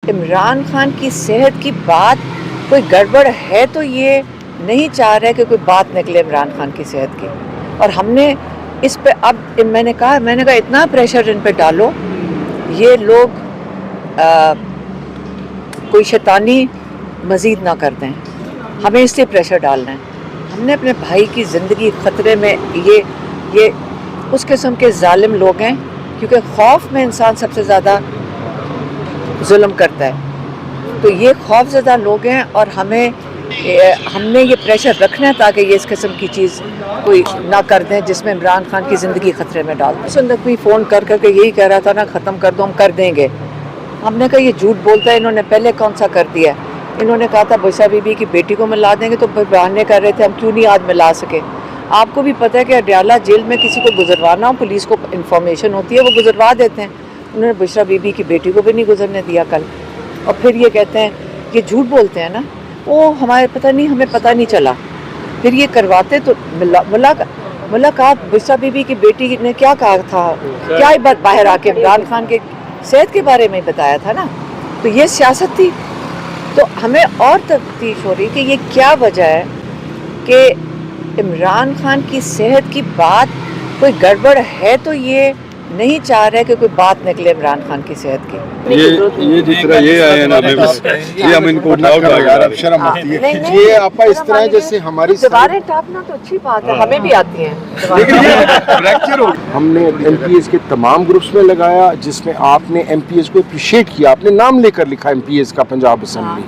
عمران خان کی صحت کی بات کوئی گڑبڑ ہے تو یہ نہیں چاہ رہے کہ کوئی بات نکلے عمران خان کی صحت کی. اور ہم نے اس پہ اب میں نے کہا اتنا پریشر ان پہ ڈالو یہ لوگ کوئی شیطانی مزید نہ کر دیں. ہمیں اس لیے پریشر ڈالنا ہے. ہم نے اپنے بھائی کی زندگی خطرے میں یہ اس قسم کے ظالم لوگ ہیں کیونکہ خوف میں انسان سب سے زیادہ ظلم کرتا ہے. تو یہ خوف زدہ لوگ ہیں اور ہم نے یہ پریشر رکھنا ہے تاکہ یہ اس قسم کی چیز کوئی نہ کر دیں جس میں عمران خان کی زندگی خطرے میں ڈال دیں. نقوی فون کر کے یہی کہہ رہا تھا نا ختم کر دو ہم کر دیں گے. ہم نے کہا یہ جھوٹ بولتا ہے. انہوں نے پہلے کون سا کر دیا. انہوں نے کہا تھا بشرا بی بی کی بیٹی کو ملا دیں گے تو بہانے کر رہے تھے ہم کیوں نہیں آج ملا سکے. آپ کو بھی پتہ ہے کہ اڈیالہ جیل میں کسی کو گزروانا ہو پولیس کو انفارمیشن ہوتی ہے وہ گزروا دیتے ہیں. انہوں نے بشرا بی بی کی بیٹی کو بھی نہیں گزرنے دیا کل. اور پھر یہ کہتے ہیں یہ جھوٹ بولتے ہیں نا وہ ہمیں پتہ نہیں چلا. پھر یہ کرواتے تو ملاقات بشرا بی بی کی بیٹی نے کیا کہا تھا کیا بات باہر آ کے عمران خان کے صحت کے بارے میں بتایا تھا نا. تو یہ سیاست تھی. تو ہمیں اور تفتیش ہو رہی کہ یہ کیا وجہ ہے کہ عمران خان کی صحت کی بات کوئی گڑبڑ ہے تو یہ نہیں چاہ رہے کہ کوئی بات نکلے عمران خان کی صحت کی. یہ جس طرح یہ آئے نا یہ ہم ان کو اب شرم آتی ہے. یہ آپ اس طرح جیسے ہماری دیواریں ٹاپنا تو اچھی بات ہے ہمیں بھی آتی ہیں. ہم نے ایم پی ایس کے تمام گروپس میں لگایا جس میں آپ نے ایم پی ایس کو اپریشیٹ کیا. آپ نے نام لے کر لکھا ایم پی ایس کا پنجاب اسمبلی.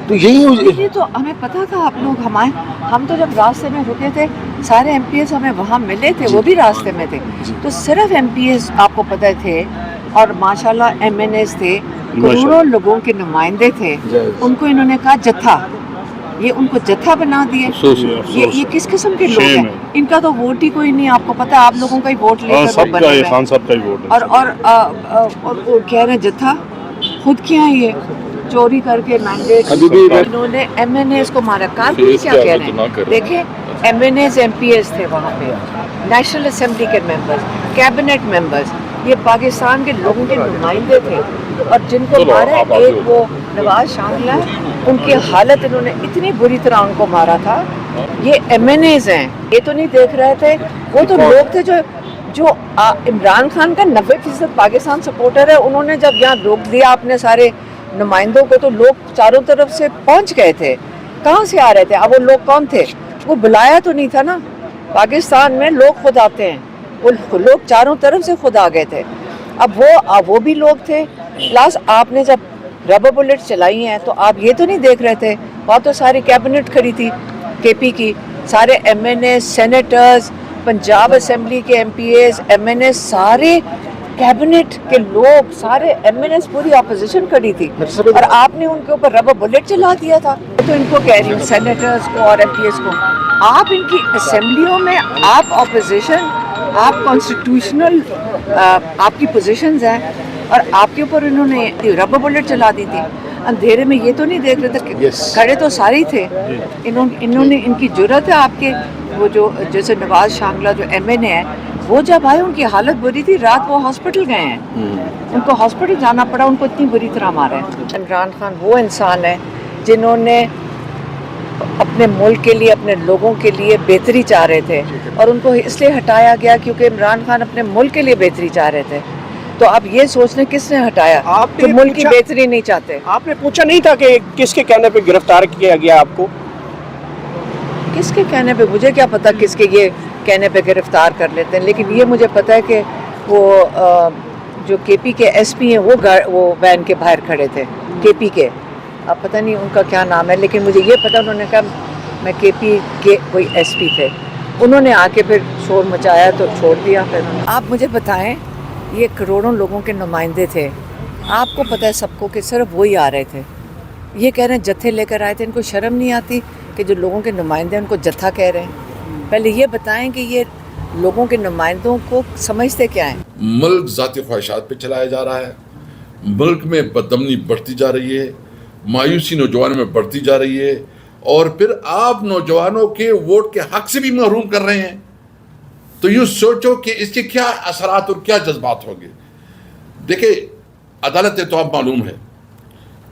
تو یہی تو ہمیں پتا تھا آپ لوگ ہم تو جب راستے میں رکے تھے سارے ایم پی ایس ہمیں وہاں ملے تھے وہ بھی راستے میں تھے. تو صرف ایم پی ایس آپ کو پتہ تھے اور ماشاءاللہ ایم این ایس تھے کروڑوں لوگوں کے نمائندے تھے. ان کو انہوں نے کہا جتھا یہ ان کو جتھا بنا دیا. یہ کس قسم کے لوگ ہیں. ان کا تو ووٹ ہی کوئی نہیں. آپ کو پتہ ہے آپ لوگوں کا ہی ووٹ لے کر اور کہہ رہے ہیں جتھا خود کیا ہے یہ چوری کر کے مینڈیٹ. انہوں نے ایم این ایس کو مارا. کارکن کیا کہہ رہے ہیں دیکھیں M N S M P S تھے وہاں پہ نیشنل اسمبلی کے ممبرز کیبنٹ ممبرز یہ پاکستان کے لوگوں کے نمائندے تھے. اور جن کو مارا ایک وہ نواز شانگلہ ہے ان کی حالت انہوں نے اتنی بری طرح ان کو مارا تھا. یہ ایم این ایز ہیں یہ تو نہیں دیکھ رہے تھے. وہ تو لوگ تھے جو عمران خان کا 90% پاکستان سپورٹر ہے. انہوں نے جب یہاں روک دیا اپنے سارے نمائندوں کو تو لوگ چاروں طرف سے پہنچ گئے تھے. کہاں سے آ رہے تھے. اب وہ لوگ کون تھے وہ بلایا تو نہیں تھا نا. پاکستان میں لوگ خود آتے ہیں. وہ لوگ چاروں طرف سے خود آ گئے تھے. اب وہ بھی لوگ تھے. پلس آپ نے جب ربر بلٹ چلائی ہیں تو آپ یہ تو نہیں دیکھ رہے تھے. وہاں تو ساری کیبنٹ کھڑی تھی کے پی کی. سارے M N A senators Punjab assembly کے M P As M N A سارے کیبنٹ کے لوگ سارے ایم این ایس پوری اپوزیشن کھڑی تھی اور آپ نے ان کے اوپر ربر بلٹ چلا دیا تھا. تو ان کو کہہ رہی ہوں سینیٹرز کو اور ایم پی ایس کو آپ ان کی اسمبلیوں میں آپ اپوزیشن آپ کانسٹیٹیوشنل آپ کی پوزیشنز ہیں اور آپ کے اوپر انہوں نے ربر بلٹ چلا دی تھی. اندھیرے میں یہ تو نہیں دیکھ رہے تھے کھڑے تو سارے ہی تھے. انہوں نے ان کی جرت ہے آپ کے وہ جو جیسے نواز شانگلہ جو ایم این اے ہے وہ جب آئے ان کی حالت بری تھی. رات وہ ہاسپٹل گئے ہیں ان کو ہاسپٹل جانا پڑا. ان کو اتنی بری طرح مارا ہے. عمران خان وہ انسان ہے جنہوں نے اپنے ملک کے لیے اپنے لوگوں کے لیے بہتری چاہ رہے تھے اور ان کو اس لیے ہٹایا گیا کیونکہ عمران خان اپنے ملک کے لیے بہتری چاہ رہے تھے. تو اب یہ سوچنے کس نے ہٹایا کہ ملک کی بہتری نہیں چاہتے. آپ نے پوچھا نہیں تھا کہ کس کے کہنے پہ گرفتار کیا گیا آپ کو. کس کے کہنے پہ مجھے کیا پتا کس کے یہ کہنے پہ گرفتار کر لیتے ہیں. لیکن یہ مجھے پتا ہے کہ وہ جو کے پی کے ایس پی ہیں وہ وین کے باہر کھڑے تھے کے پی کے. اب پتہ نہیں ان کا کیا نام ہے لیکن مجھے یہ پتا انہوں نے کہا میں کے پی کے کوئی ایس پی تھے. انہوں نے آ کے پھر شور مچایا تو چھوڑ دیا. پھر آپ مجھے بتائیں یہ کروڑوں لوگوں کے نمائندے تھے. آپ کو پتہ ہے سب کو کہ صرف وہی آ رہے تھے. یہ کہہ رہے ہیں جتھے لے کر آئے تھے. ان کو شرم نہیں آتی کہ جو لوگوں کے نمائندے ہیں ان کو جتھا کہہ رہے ہیں. پہلے یہ بتائیں کہ یہ لوگوں کے نمائندوں کو سمجھتے کیا ہیں. ملک ذاتی خواہشات پہ چلایا جا رہا ہے. ملک میں بدامنی بڑھتی جا رہی ہے. مایوسی نوجوانوں میں بڑھتی جا رہی ہے اور پھر آپ نوجوانوں کے ووٹ کے حق سے بھی محروم کر رہے ہیں. تو یوں سوچو کہ اس کے کیا اثرات اور کیا جذبات ہوں گے. دیکھیں عدالت تو آپ معلوم ہے